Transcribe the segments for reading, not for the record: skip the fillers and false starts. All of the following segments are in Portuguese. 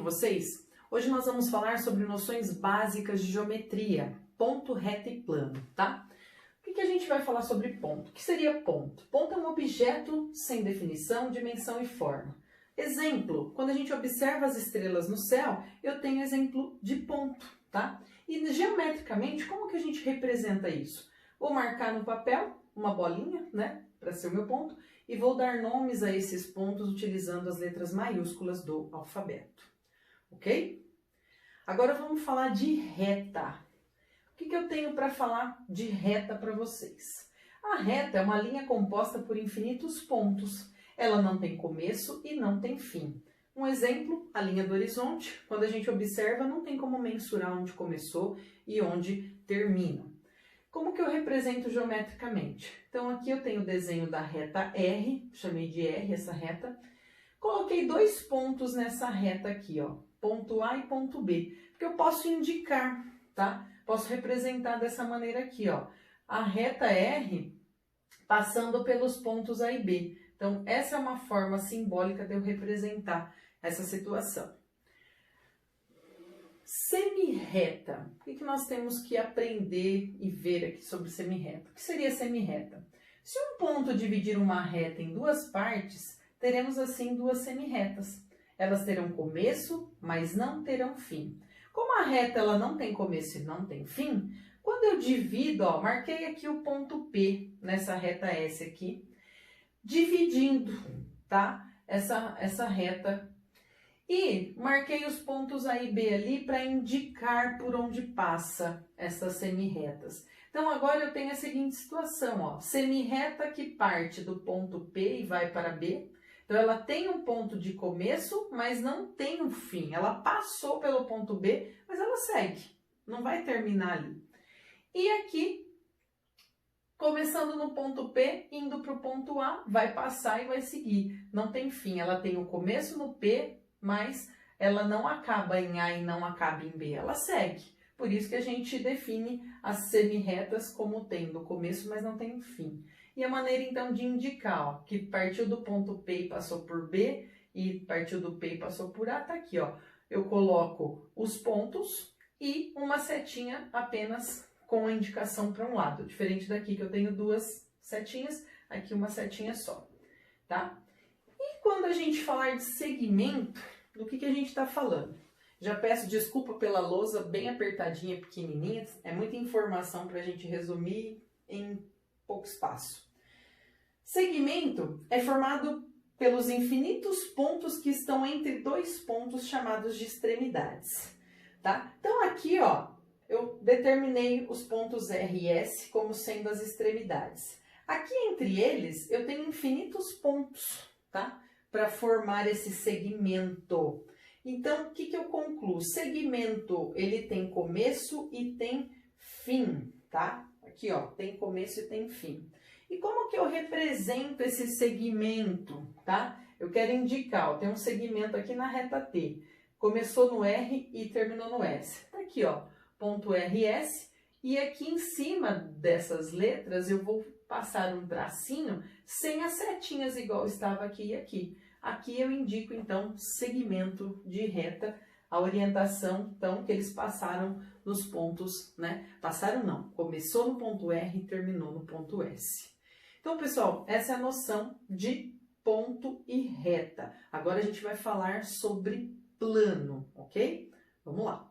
vocês? Hoje nós vamos falar sobre noções básicas de geometria, ponto, reta e plano, tá? O que a gente vai falar sobre ponto? O que seria ponto? Ponto é um objeto sem definição, dimensão e forma. Exemplo, quando a gente observa as estrelas no céu, eu tenho exemplo de ponto, tá? E geometricamente, como que a gente representa isso? Vou marcar no papel uma bolinha, né, para ser o meu ponto, e vou dar nomes a esses pontos utilizando as letras maiúsculas do alfabeto, ok? Agora vamos falar de reta. O que eu tenho para falar de reta para vocês? A reta é uma linha composta por infinitos pontos. Ela não tem começo e não tem fim. Um exemplo, a linha do horizonte, quando a gente observa, não tem como mensurar onde começou e onde termina. Como que eu represento geometricamente? Então aqui eu tenho o desenho da reta R, chamei de R essa reta. Coloquei dois pontos nessa reta aqui, ó, ponto A e ponto B, porque eu posso indicar, tá? Posso representar dessa maneira aqui, ó, a reta R passando pelos pontos A e B. Então essa é uma forma simbólica de eu representar essa situação. Semirreta. O que nós temos que aprender e ver aqui sobre semirreta? O que seria semirreta? Se um ponto dividir uma reta em duas partes, teremos assim duas semirretas. Elas terão começo, mas não terão fim. Como a reta ela não tem começo e não tem fim, quando eu divido, ó, marquei aqui o ponto P nessa reta S aqui, dividindo, tá? Essa reta. E marquei os pontos A e B ali para indicar por onde passa essas semirretas. Então agora eu tenho a seguinte situação, ó, semirreta que parte do ponto P e vai para B. Então ela tem um ponto de começo, mas não tem um fim. Ela passou pelo ponto B, mas ela segue, não vai terminar ali. E aqui, começando no ponto P, indo para o ponto A, vai passar e vai seguir. Não tem fim, ela tem o começo no P, mas ela não acaba em A e não acaba em B, ela segue. Por isso que a gente define as semirretas como tendo começo, mas não tem fim. E a maneira então de indicar, ó, que partiu do ponto P e passou por B, e partiu do P e passou por A, tá aqui, ó. Eu coloco os pontos e uma setinha apenas com a indicação para um lado. Diferente daqui que eu tenho duas setinhas, aqui uma setinha só, tá? E quando a gente falar de segmento, do que a gente está falando? Já peço desculpa pela lousa bem apertadinha, pequenininha, é muita informação para a gente resumir em pouco espaço. Segmento é formado pelos infinitos pontos que estão entre dois pontos chamados de extremidades, tá? Então aqui, ó, eu determinei os pontos R e S como sendo as extremidades. Aqui entre eles eu tenho infinitos pontos, tá? Para formar esse segmento. Então, o que eu concluo? Segmento, ele tem começo e tem fim, tá? Aqui, ó, tem começo e tem fim. E como que eu represento esse segmento, tá? Eu quero indicar, ó, tem um segmento aqui na reta T. Começou no R e terminou no S. Tá aqui, ó, ponto RS. E aqui em cima dessas letras eu vou passar um tracinho sem as setinhas igual estava aqui e aqui. Aqui eu indico então segmento de reta, a orientação então que eles passaram nos pontos, né? Passaram não, começou no ponto R e terminou no ponto S. Então pessoal, essa é a noção de ponto e reta. Agora a gente vai falar sobre plano, ok? Vamos lá.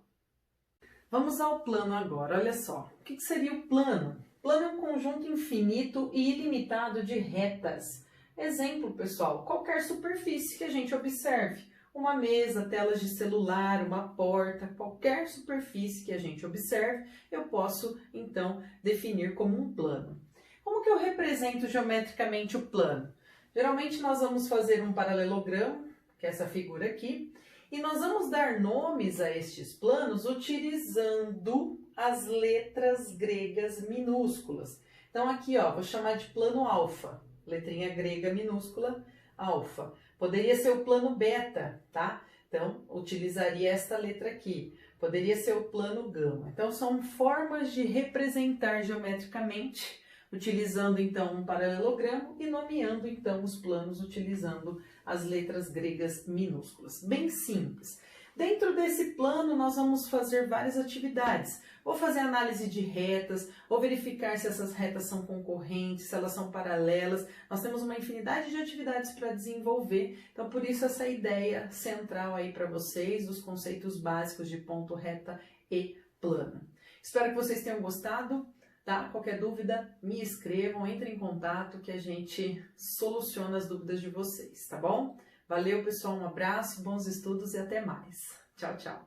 Vamos ao plano agora, olha só. O que seria o plano? Plano é um conjunto infinito e ilimitado de retas. Exemplo, pessoal, qualquer superfície que a gente observe. Uma mesa, telas de celular, uma porta, qualquer superfície que a gente observe, eu posso, então, definir como um plano. Como que eu represento geometricamente o plano? Geralmente nós vamos fazer um paralelogramo, que é essa figura aqui, e nós vamos dar nomes a estes planos utilizando as letras gregas minúsculas. Então aqui, ó, vou chamar de plano alfa, letrinha grega minúscula, alfa. Poderia ser o plano beta, tá? Então, utilizaria esta letra aqui. Poderia ser o plano gama. Então, são formas de representar geometricamente, utilizando então um paralelogramo e nomeando então os planos utilizando as letras gregas minúsculas. Bem simples. Dentro desse plano, nós vamos fazer várias atividades. Vou fazer análise de retas, vou verificar se essas retas são concorrentes, se elas são paralelas. Nós temos uma infinidade de atividades para desenvolver, então por isso essa ideia central aí para vocês, dos conceitos básicos de ponto, reta e plano. Espero que vocês tenham gostado, tá? Qualquer dúvida, me escrevam, entrem em contato que a gente soluciona as dúvidas de vocês, tá bom? Valeu, pessoal, um abraço, bons estudos e até mais. Tchau, tchau.